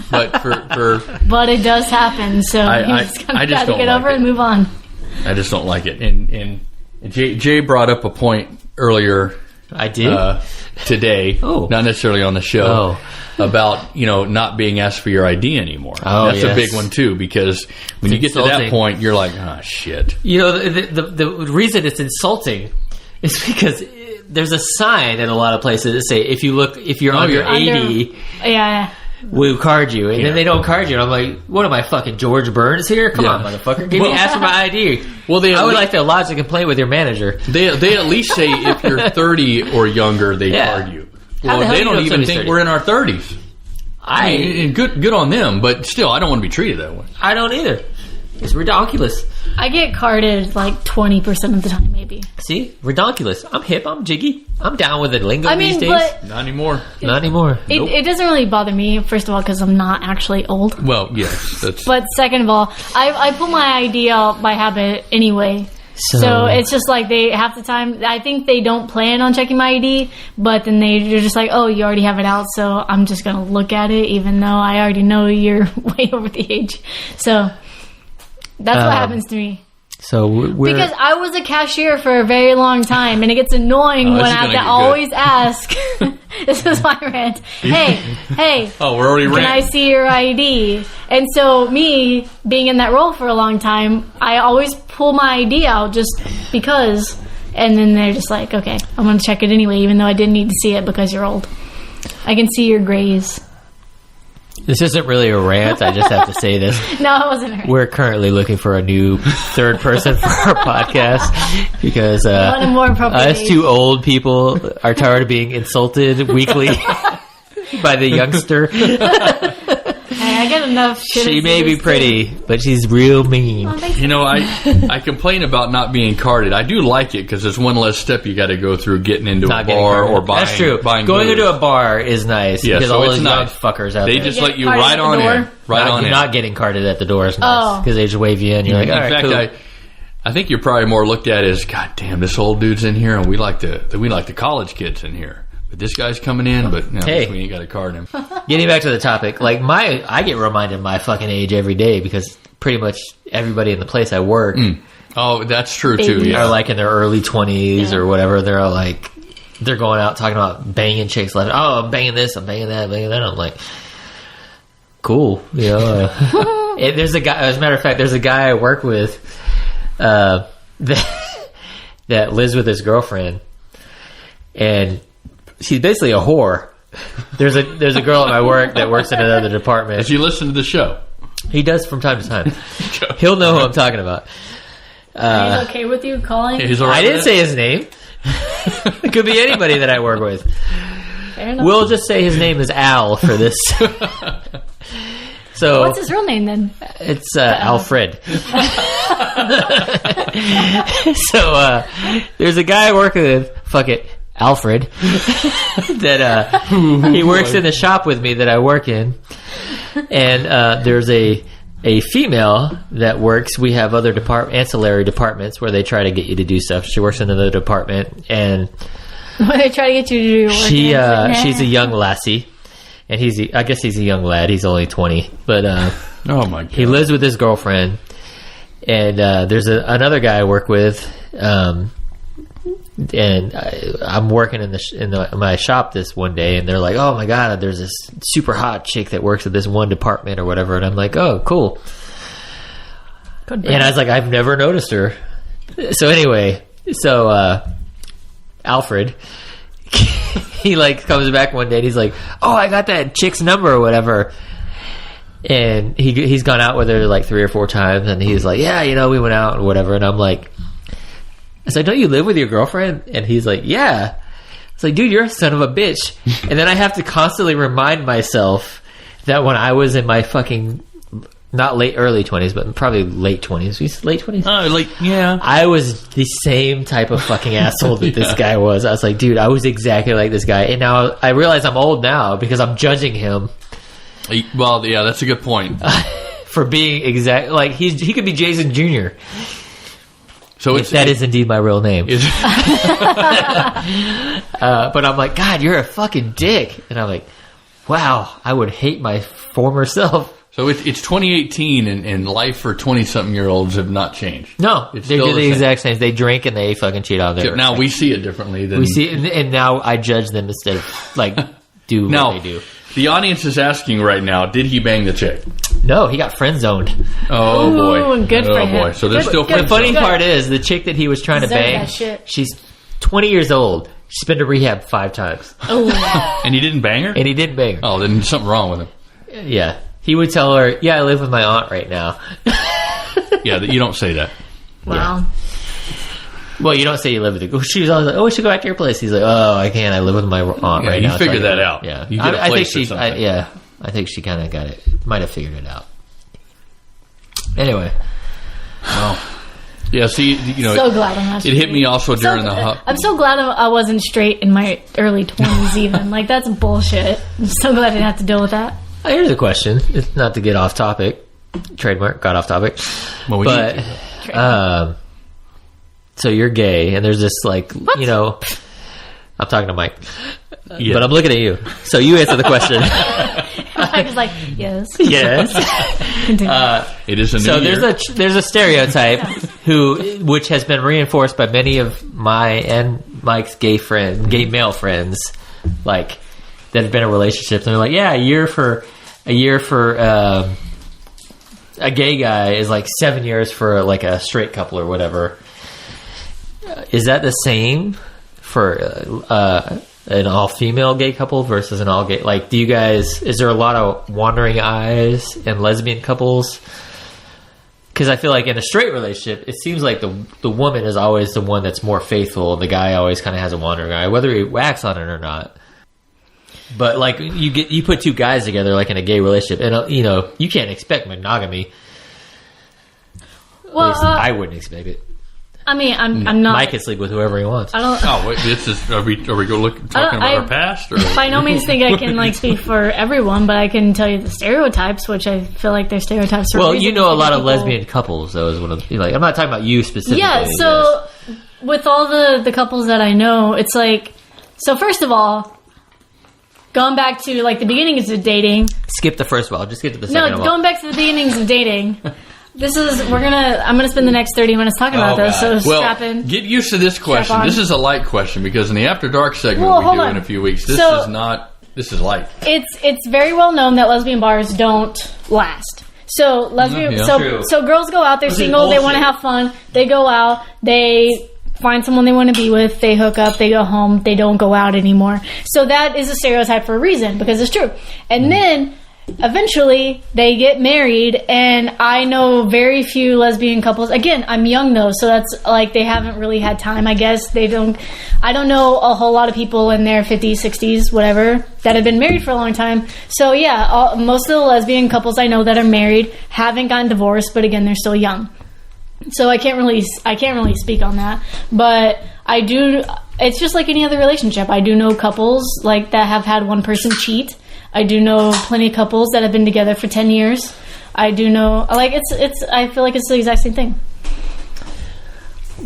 but for But it does happen, so I you just gotta just try to don't get like over it it. and move on. I just don't like it. And Jay brought up a point earlier I did? today, Oh. not necessarily on the show, about not being asked for your ID anymore. Oh, that's a yes. big one too, because when you get to that insulting. point, you're like, oh shit. The reason it's insulting is because there's a sign in a lot of places that say if you're under yeah. 80, Yeah. we'll card you, and Yeah. then they don't card you. And I'm like, what am I, fucking George Burns here? Come Yeah. on, motherfucker, give me ask for my ID. Well, I would like to lodge a complaint with your manager. They at least say if you're 30 or younger, they Yeah. card you. How Well, the hell they do you don't know even somebody's think 30? we're in our 30s. I mean, and good on them, but still, I don't want to be treated that way. I don't either. It's ridiculous. I get carded like 20% of the time, maybe. See, ridiculous. I'm hip. I'm jiggy. I'm down with the lingo I these mean, days. but Not anymore. Not anymore. it doesn't really bother me, first of all, because I'm not actually old. Well, yes, that's. But second of all, I put my ID out by habit anyway. So it's just like half the time, I think they don't plan on checking my ID, but then they're just like, oh, you already have it out, so I'm just going to look at it, even though I already know you're way over the age. So that's what happens to me. So we're Because I was a cashier for a very long time, and it gets annoying when this I is have gonna to get good. always ask. This is my rant. Hey, Oh, we're already can I ranting. see your ID? And so me being in that role for a long time, I always pull my ID out just because. And then they're just like, okay, I'm going to check it anyway, even though I didn't need to see it because you're old. I can see your grays. this isn't really a rant. I just have to say this. No, it wasn't her. We're currently looking for a new third person for our podcast because One and more appropriate us age. two old people are tired of being insulted weekly by the youngster. Hey, I get enough shit. She as may it be is, too. pretty, but she's real mean. Oh, thanks. I complain about not being carded. I do like it because there's one less step you got to go through getting into Not a getting bar carded. or buying. That's true. Buying Going booze. into a bar is nice Yeah, because so all it's those nice. young fuckers out They there. just You let get you carded right at the on door? in. Right not, on in. not getting carded at the door is nice Oh. because they just wave you in. You're like, In all right, fact, cool. I think you're probably more looked at as, God damn, this old dude's in here, and we like the college kids in here. But this guy's coming in, but Hey. we ain't got to card him. Getting back to the topic, like I get reminded of my fucking age every day because pretty much everybody in the place I work Oh, that's true too. Babies. Yeah. are like in their early 20s Yeah. or whatever. They're all like, they're going out talking about banging chicks left. Oh, I'm banging this, I'm banging that, I'm banging that. I'm like, cool, you know. There's a guy. As a matter of fact, there's a guy I work with that lives with his girlfriend, and she's basically a whore. There's a girl at my work that works in another department. As you listen to the show, He does from time to time. He'll know who I'm talking about. He's okay with you calling? he's all right I with didn't it? say his name. It could be anybody that I work with. Fair enough. We'll just say his name is Al for this. So What's his real name then? it's Alfred. So there's a guy I work with. Fuck it, Alfred. That he works in the shop with me that I work in, and there's a female that works. We have other ancillary departments where they try to get you to do stuff. She works in another department, and They try to get you to do your work. She's a young lassie, and I guess he's a young lad. He's only 20, but oh my God. he lives with his girlfriend. And there's another guy I work with, and I'm working in my shop this one day, and they're like, "Oh my God, there's this super hot chick that works at this one department or whatever," and I'm like, "Oh, cool." And I was like, "I've never noticed her." So anyway, Alfred, he like comes back one day and he's like, "Oh, I got that chick's number or whatever." And he's gone out with her like 3 or 4 times, and he's like, "Yeah, we went out or whatever." And I'm like, "I said, don't you live with your girlfriend?" And he's like, "Yeah." It's like, "Dude, you're a son of a bitch." And then I have to constantly remind myself that when I was in my fucking not early 20s, but probably late 20s, late 20s. Oh, yeah. I was the same type of fucking asshole that this guy was. I was like, dude, I was exactly like this guy, and now I realize I'm old now because I'm judging him. Well, yeah, that's a good point. For being exact, like he could be Jason Jr. So that is indeed my real name. But I'm like, God, you're a fucking dick, and I'm like, wow, I would hate my former self. So it's 2018, and life for 20-something-year-olds have not changed. No, they do the exact same. They drink and they fucking cheat on their. Now we see it differently. We see it, and now I judge them instead of like do what they do. The audience is asking right now, did he bang the chick? No, he got friend zoned. Oh, boy. Good for him. Boy. So there's still friend The funny part is, the chick that he was trying to bang, she's 20 years old. She's been to rehab 5 times. Oh. And he didn't bang her? And he didn't bang her. Oh, then there's something wrong with him. Yeah. He would tell her, "Yeah, I live with my aunt right now." Yeah, you don't say that. Wow. Yeah. Well, you don't say you live with her. She was always like, "Oh, we should go back to your place." He's like, "Oh, I can't. I live with my aunt right now." You figured that out. Yeah. You get a place or something. I think she kind of got it. Might have figured it out. Anyway. Well, yeah, see, So glad I'm not it hit me also during the hot. I'm so glad I wasn't straight in my early 20s even. Like, that's bullshit. I'm so glad I didn't have to deal with that. Here's a question. It's not to get off topic. Trademark, got off topic. Well, so you're gay, and there's this like, I'm talking to Mike, Yeah. but I'm looking at you. So you answer the question. I was like, yes. Yes. It is a new So year. there's a stereotype which has been reinforced by many of my and Mike's gay male friends, like that have been in relationships. And they're like, yeah, a year for a gay guy is like 7 years for like a straight couple or whatever. Is that the same for an all-female gay couple versus an all-gay? Like, is there a lot of wandering eyes in lesbian couples? Because I feel like in a straight relationship, it seems like the woman is always the one that's more faithful, and the guy always kind of has a wandering eye, whether he whacks on it or not. But like you put 2 guys together, like in a gay relationship, and you can't expect monogamy. Well, At least I wouldn't expect it. I mean, I'm not. Mike can sleep with whoever he wants. I don't. Oh, wait, are we talking about our past? Or? By no means think I can like speak for everyone, but I can tell you the stereotypes, which I feel like they're stereotypes. Well, you know a lot of lesbian couples. That was one of like. I'm not talking about you specifically. Yeah. So with all the couples that I know, it's like. So first of all, going back to like the beginnings of dating. Skip the first of all. Just get to the second of all. Going back to the beginnings of dating. I'm gonna spend the next 30 minutes talking about this, so strap in. Get used to this question. This is a light question because in the After Dark segment we do in a few weeks, this is light. It's very well known that lesbian bars don't last. So so girls go out, they're single, they want to have fun, they go out, they find someone they want to be with, they hook up, they go home, they don't go out anymore. So that is a stereotype for a reason, because it's true. And then eventually they get married, and I know very few lesbian couples. Again, I'm young though, so that's like they haven't really had time, I guess. I don't know a whole lot of people in their 50s, 60s, whatever, that have been married for a long time. So yeah, most of the lesbian couples I know that are married haven't gotten divorced, but again, they're still young. So I can't really speak on that, but I do. It's just like any other relationship. I do know couples like that have had one person cheat. I do know plenty of couples that have been together for 10 years. I do know, like, I feel like it's the exact same thing.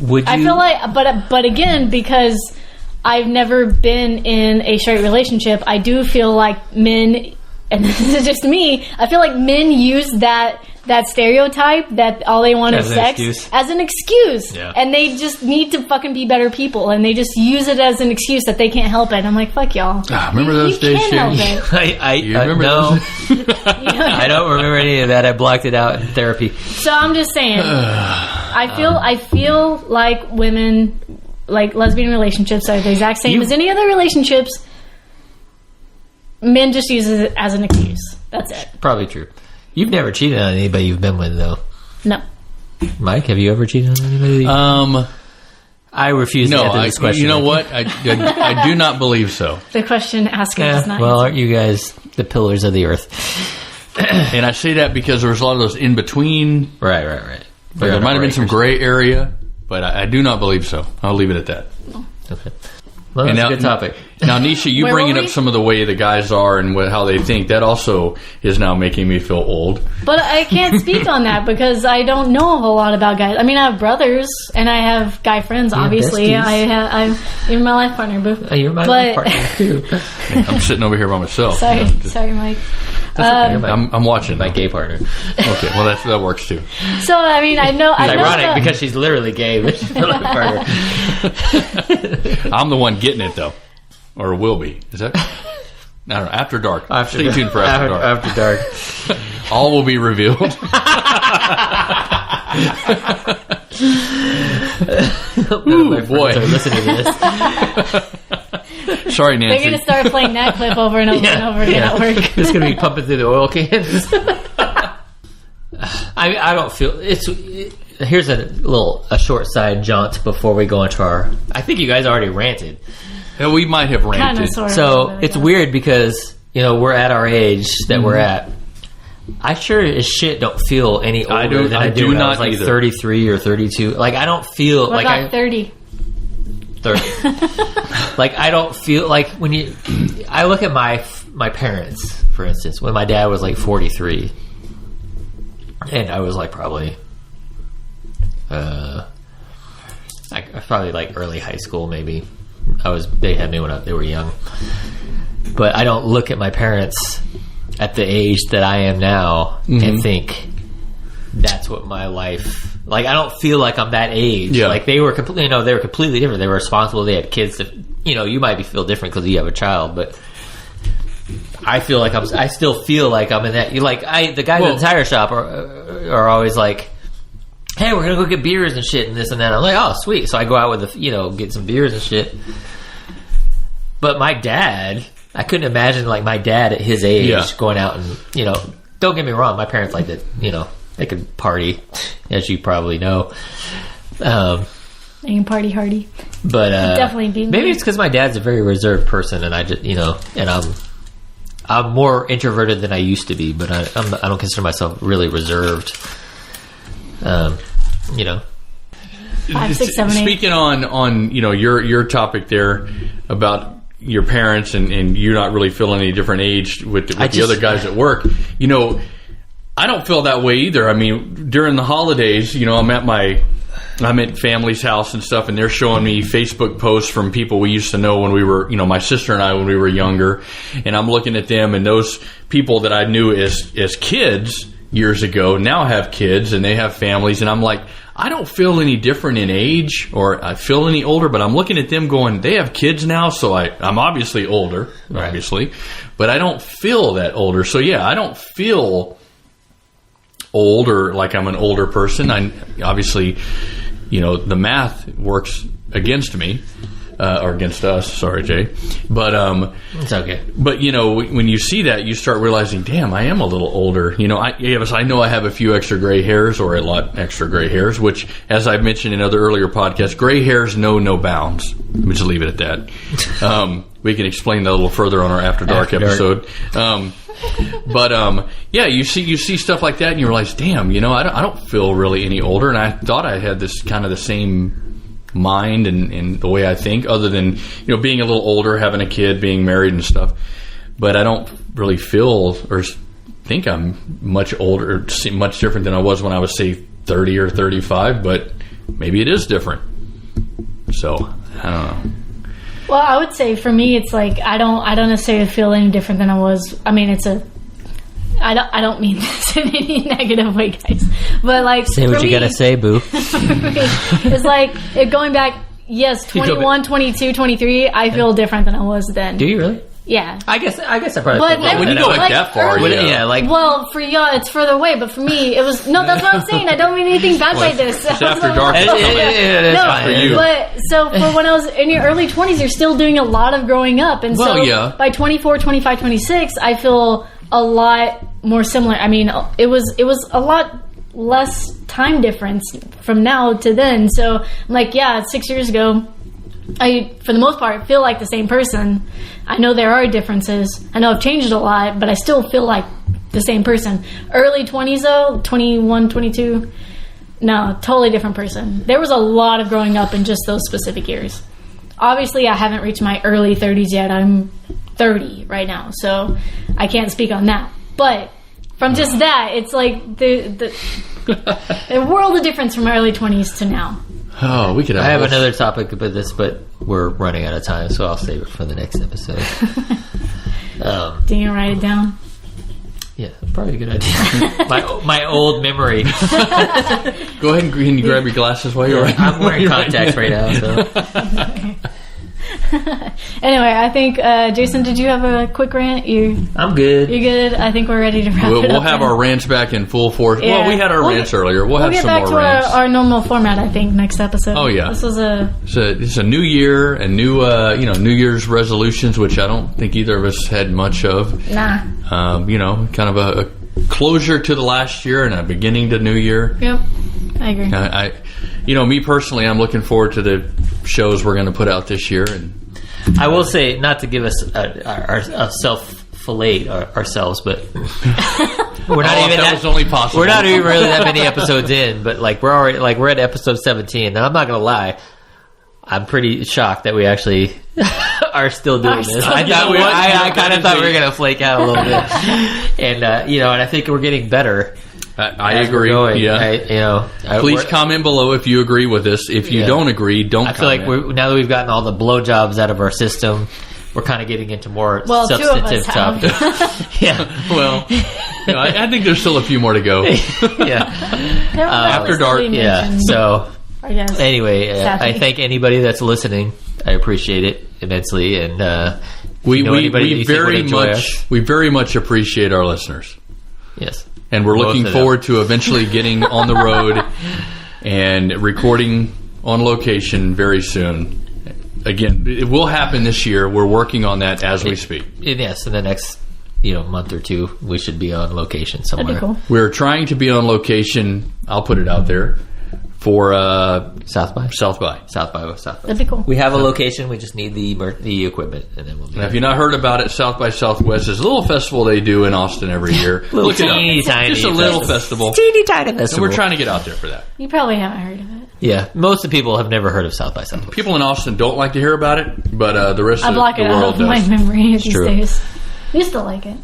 Would you? I feel like, but again, because I've never been in a straight relationship, I do feel like men, and this is just me, I feel like men use that stereotype that all they want is sex as an excuse. Yeah. And they just need to fucking be better people, and they just use it as an excuse that they can't help it. I'm like, fuck y'all. Remember those days, Sherry? You remember those? I don't remember any of that. I blocked it out in therapy. So I'm just saying, I feel like women, like lesbian relationships are the exact same as any other relationships. Men just use it as an excuse. That's it. Probably true. You've never cheated on anybody you've been with, though. No. Mike, have you ever cheated on anybody? I refuse to answer this question. You know what? I do not believe so. The question asker does not well, answer. aren't you guys the pillars of the earth? And I say that because there's a lot of those in between. Right. There might have been some gray area, but I do not believe so. I'll leave it at that. Okay. Well, that's a good topic. Now, Neisha, you bringing up some of the way the guys are and how they think, that also is now making me feel old. But I can't speak on that because I don't know a whole lot about guys. I mean, I have brothers and I have guy friends, obviously. I'm my life partner, boo. You're my life partner, too. I'm sitting over here by myself. Sorry, Mike. I'm watching. My gay partner. Okay, well, that works, too. So, I mean, I know... It's ironic because she's literally gay, but she's my life partner. I'm the one getting it, though. Or will be. Is that? I don't know. After dark. Stay tuned for After Dark. After dark. All will be revealed. Ooh, boy. Listening to this. Sorry, Nancy. They're going to start playing that clip over and over and over again at work. It's going to be pumping through the oil cans. I don't feel... Here's a short side jaunt before we go into our... I think you guys already ranted. Yeah, we might have ranted. Kind of, sort of, so it's weird because, we're at our age that we're at. I sure as shit don't feel any older than I do when I was like 33 or 32. Like, I don't feel what like about 30? 30. Like, I don't feel like when I look at my parents, for instance, when my dad was like 43 and I was like probably like early high school, maybe. They had me when they were young. But I don't look at my parents at the age that I am now and think that's what my life... Like, I don't feel like I'm that age. Yeah. Like, they were completely different. They were responsible. They had kids. You might feel different because you have a child, but I feel like I still feel like I'm in that... the guys at the tire shop are always like, hey, we're gonna go get beers and shit and this and that. I'm like, oh, sweet. So I go out with get some beers and shit. But my dad, I couldn't imagine like my dad at his age going out and don't get me wrong, my parents like that. They could party, as you probably know. They can party hardy, but definitely be. Maybe it's because my dad's a very reserved person, and I just and I'm more introverted than I used to be, but I don't consider myself really reserved. 5, 6, 7, 8. Speaking on your topic there about your parents and you not really feeling any different age with the other guys at work, I don't feel that way either. I mean, during the holidays, I'm at family's house and stuff, and they're showing me Facebook posts from people we used to know when we were, my sister and I when we were younger, and I'm looking at them, and those people that I knew as kids years ago now have kids and they have families, and I'm like, I don't feel any different in age or I feel any older, but I'm looking at them going, they have kids now, so I'm obviously older, obviously, but I don't feel that older. So yeah, I don't feel old or like I'm an older person. I obviously, the math works against me. or against us. Sorry, Jay. But It's okay. But when you see that, you start realizing, damn, I am a little older. I know I have a few extra gray hairs, or a lot extra gray hairs. Which, as I've mentioned in other earlier podcasts, gray hairs know no bounds. Let me just leave it at that. We can explain that a little further on our After Dark episode. Yeah, you see stuff like that, and you realize, damn, I don't feel really any older, and I thought I had this kind of the same mind and the way I think, other than being a little older, having a kid, being married and stuff. But I don't really feel or think I'm much older, or much different than I was when I was, say, 30 or 35. But maybe it is different. So I don't know. Well, I would say for me, it's like I don't necessarily feel any different than I was. I mean, I don't mean this in any negative way, guys. But like, say what you gotta say, boo. It's like going back. Yes, 21, 22, 23. I feel different than I was then. Do you really? Yeah. I guess I probably. But when you go that far, well, for y'all, it's further away. But for me, it was that's what I'm saying. I don't mean anything bad by this. It's After Dark. That's fine. For you. But so for when I was in your early 20s, you're still doing a lot of growing up, and by 24, 25, 26, I feel a lot more similar. I mean, it was a lot less time difference from now to then. So I'm like, 6 years ago, I, for the most part, feel like the same person. I know there are differences. I know I've changed a lot, but I still feel like the same person. Early 20s, though, 21, 22, no, totally different person. There was a lot of growing up in just those specific years. Obviously, I haven't reached my early 30s yet. I'm 30 right now, so I can't speak on that. But from just that, it's like the world of difference from early 20s to now. Oh, we could have. I have another topic about this, but we're running out of time, so I'll save it for the next episode. Do you write it down? Yeah, probably a good idea. my old memory. Go ahead and grab your glasses while you're writing. I'm wearing contacts right now. So. Anyway, I think, Jason, did you have a quick rant? I'm good. You're good? I think we're ready to wrap it up. We'll have our rants back in full force. Yeah. Well, we had our rants earlier. We'll have some more rants. We'll get back to our normal format, I think, next episode. Oh, yeah. This was it's a new year and new, New Year's resolutions, which I don't think either of us had much of. Nah. Kind of a closure to the last year and a beginning to New Year. Yep. I agree. Me personally, I'm looking forward to the shows we're going to put out this year. And I will say, not to give us our self-fillet ourselves, but we're not even that was only possible. We're not even really that many episodes in, but we're at episode 17. And I'm not going to lie, I'm pretty shocked that we actually are still doing this. I kind of thought we were going to flake out a little bit, and and I think we're getting better. I agree. Yeah. Please comment below if you agree with this. If you don't agree, don't. I feel comment. Like now that we've gotten all the blowjobs out of our system, we're kind of getting into more substantive topics. Yeah. Well, I think there's still a few more to go. Yeah. After Dark. Yeah. So anyway, I thank anybody that's listening. I appreciate it immensely, and we very much appreciate our listeners. Yes. And we're looking forward to eventually getting on the road and recording on location very soon. Again, it will happen this year. We're working on that as we speak. Yes, in the next month or two, we should be on location somewhere. That'd be cool. We're trying to be on location. I'll put it out there. For South by. That'd be cool. We have a location. We just need the equipment, and then we'll be. And if you've not heard about it, South by Southwest is a little festival they do in Austin every year. Look it up. Just a little festival. Teeny tiny festival. And we're trying to get out there for that. You probably haven't heard of it. Yeah, most of the people have never heard of South by Southwest. People in Austin don't like to hear about it, but the rest of the world does. I block it out of my memory these days. You still like it?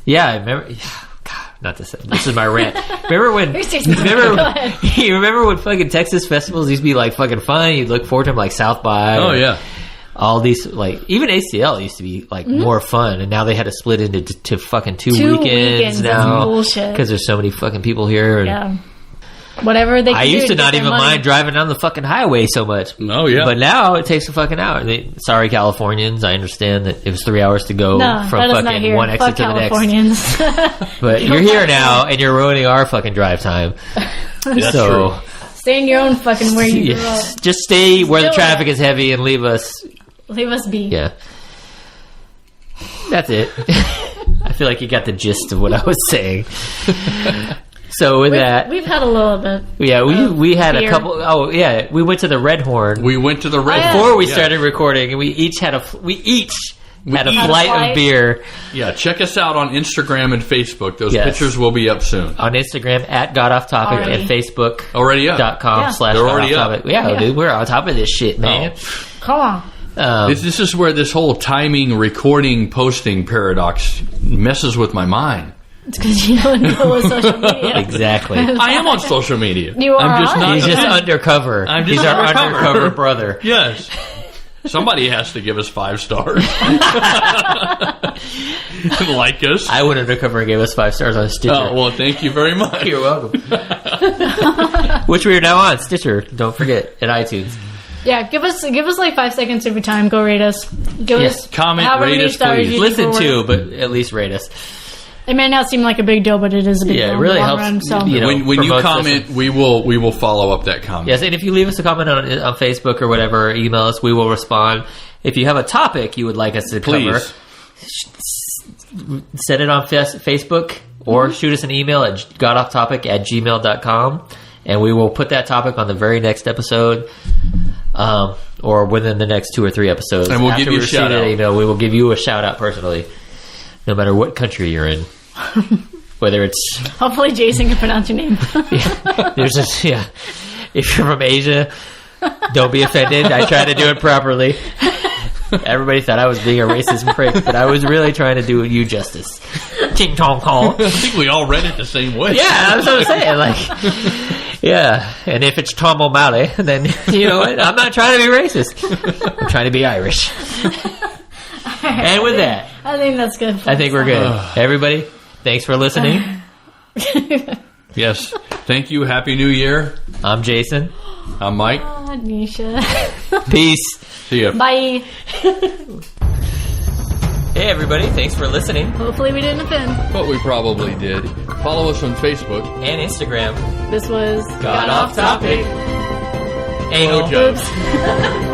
Yeah, I remember. Not to say this is my rant. Remember when fucking Texas festivals used to be like fucking fun? You'd look forward to them, like South by. Oh yeah. All these, like, even ACL used to be like more fun, and now they had to split into fucking two weekends now. Bullshit. Because there's so many fucking people here. Yeah. Whatever they can I used to not even mind driving down the fucking highway so much. Oh, yeah. But now it takes a fucking hour. Sorry, Californians. I understand that it was 3 hours to go from fucking one exit to the next. But you're here now, and you're ruining our fucking drive time. So Stay in your own fucking where you grew up. Just stay where the do traffic is heavy and leave us. Leave us be. Yeah. That's it. I feel like you got the gist of what I was saying. So with that, we've had a little bit. Yeah, we had beer. a couple. Oh yeah, we went to the Red Horn. We went to the Red yeah. Horn. Before we started recording, and we each had a flight of beer. Yeah, check us out on Instagram and Facebook. Those Yes. pictures will be up soon. On Instagram at Got Off Topic Already. and Facebook. Already up. .com Yeah. / They're already Got Off up. Topic. Yeah, dude, we're on top of this shit, man. Come on. This is where this whole timing, recording, posting paradox messes with my mind. It's because you don't know what social media. Exactly. I am on social media. You are I'm just on? not. He's just undercover. I'm just He's our undercover. undercover brother. Yes. Somebody has to give us 5 stars. Like us. I went undercover and gave us 5 stars on Stitcher. Oh, well, thank you very much. You're welcome. Which we are now on Stitcher. Don't forget, at iTunes. Yeah, give us like 5 seconds of your time. Go rate us. Give Yes. us Comment, however rate many us, stars please. you Listen think we're to, worth. but at least rate us. It may not seem like a big deal, but it is a big Yeah, deal. it in really the long helps, Run, so. you know. When you promotes us. comment, we will follow up that comment. Yes, and if you leave us a comment on Facebook or whatever, email us, we will respond. If you have a topic you would like us to cover, Please. send it on Facebook or shoot us an email at gotofftopic@gmail.com, and we will put that topic on the very next episode, or within the next 2 or 3 episodes. And we'll After give you we a receive shout that out. email, we will give you a shout out personally, no matter what country you're in. Whether it's Hopefully Jason can pronounce your name. if you're from Asia, don't be offended. I try to do it properly. Everybody thought I was being a racist prick, but I was really trying to do you justice. Ting tong kong. I think we all read it the same way. Yeah, that's what I'm saying. Like, yeah. And if it's Tom O'Malley, then you know what? I'm not trying to be racist. I'm trying to be Irish. And with that, I think that's good. I think we're good. Everybody, thanks for listening. Yes. Thank you. Happy New Year. I'm Jason. I'm Mike. Neisha. Peace. See ya. Bye. Hey, everybody. Thanks for listening. Hopefully we didn't offend. But we probably did. Follow us on Facebook. And Instagram. This was Got Off Topic. Anal Blowjobs. Oops.